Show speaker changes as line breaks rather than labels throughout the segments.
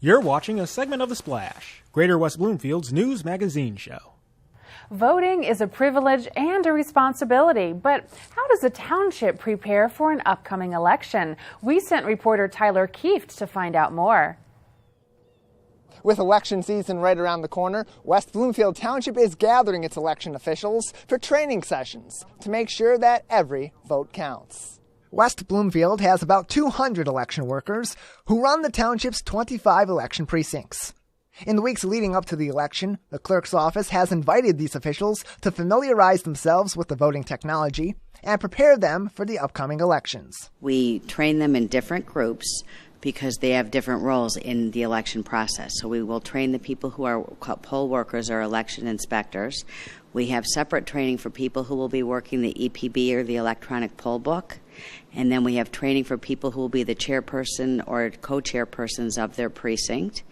You're watching a segment of The Splash, Greater West Bloomfield's news magazine show.
Voting is a privilege and a responsibility, but how does the township prepare for an upcoming election? We sent reporter Tyler Kieft to find out more.
With election season right around the corner, West Bloomfield Township is gathering its election officials for training sessions to make sure that every vote counts. West Bloomfield has about 200 election workers who run the township's 25 election precincts. In the weeks leading up to the election, the clerk's office has invited these officials to familiarize themselves with the voting technology and prepare them for the upcoming elections.
We train them in different groups because they have different roles in the election process. So we will train the people who are poll workers or election inspectors. We have separate training for people who will be working the EPB or the electronic poll book. And then we have training for people who will be the chairperson or co-chairpersons of their precinct.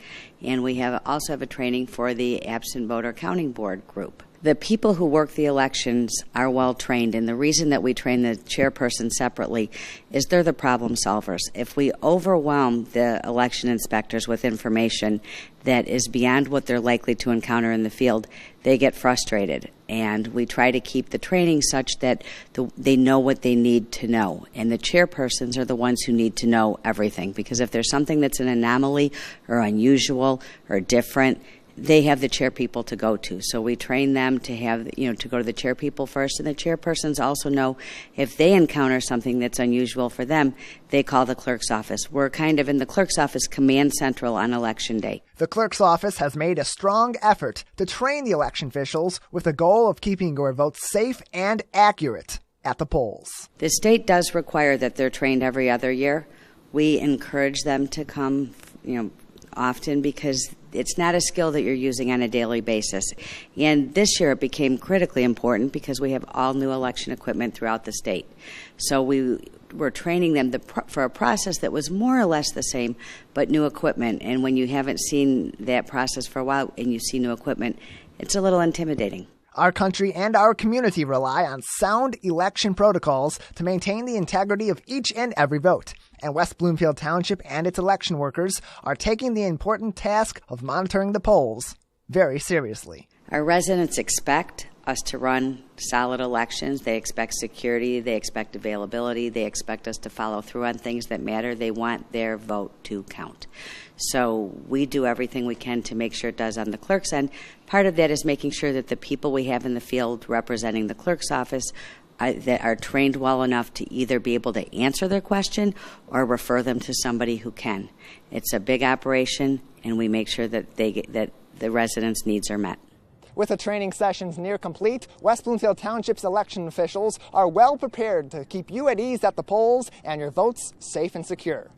And we also have a training for the absent voter counting board group. The people who work the elections are well trained, and the reason that we train the chairperson separately is they're the problem solvers. If we overwhelm the election inspectors with information that is beyond what they're likely to encounter in the field, they get frustrated. And we try to keep the training such that they know what they need to know. And the chairpersons are the ones who need to know everything, because if there's something that's an anomaly or unusual or different, they have the chair people to go to. So we train them to have, to go to the chair people first, and the chairpersons also know if they encounter something that's unusual for them, they call the clerk's office. We're kind of in the clerk's office command central on election day.
The clerk's office has made a strong effort to train the election officials with the goal of keeping your votes safe and accurate at the polls.
The state does require that they're trained every other year. We encourage them to come, often, because it's not a skill that you're using on a daily basis. And this year it became critically important because we have all new election equipment throughout the state. So we were training them for a process that was more or less the same, but new equipment. And when you haven't seen that process for a while and you see new equipment, it's a little intimidating.
Our country and our community rely on sound election protocols to maintain the integrity of each and every vote. And West Bloomfield Township and its election workers are taking the important task of monitoring the polls very seriously.
Our residents expect us to run solid elections. They expect security. They expect availability. They expect us to follow through on things that matter. They want their vote to count. So we do everything we can to make sure it does on the clerk's end. Part of that is making sure that the people we have in the field representing the clerk's office that are trained well enough to either be able to answer their question or refer them to somebody who can. It's a big operation, and we make sure that that the residents' needs are met.
With the training sessions near complete, West Bloomfield Township's election officials are well prepared to keep you at ease at the polls and your votes safe and secure.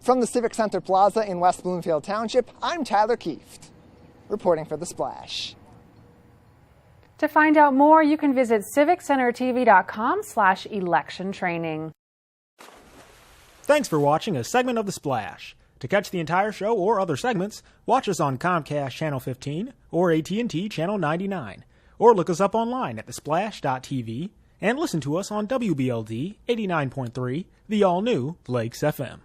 From the Civic Center Plaza in West Bloomfield Township, I'm Tyler Kieft, reporting for The Splash.
To find out more, you can visit civiccentertv.com/election training.
Thanks for watching a segment of The Splash. To catch the entire show or other segments, watch us on Comcast Channel 15 or AT&T Channel 99, or look us up online at thesplash.tv and listen to us on WBLD 89.3, the all-new Lakes FM.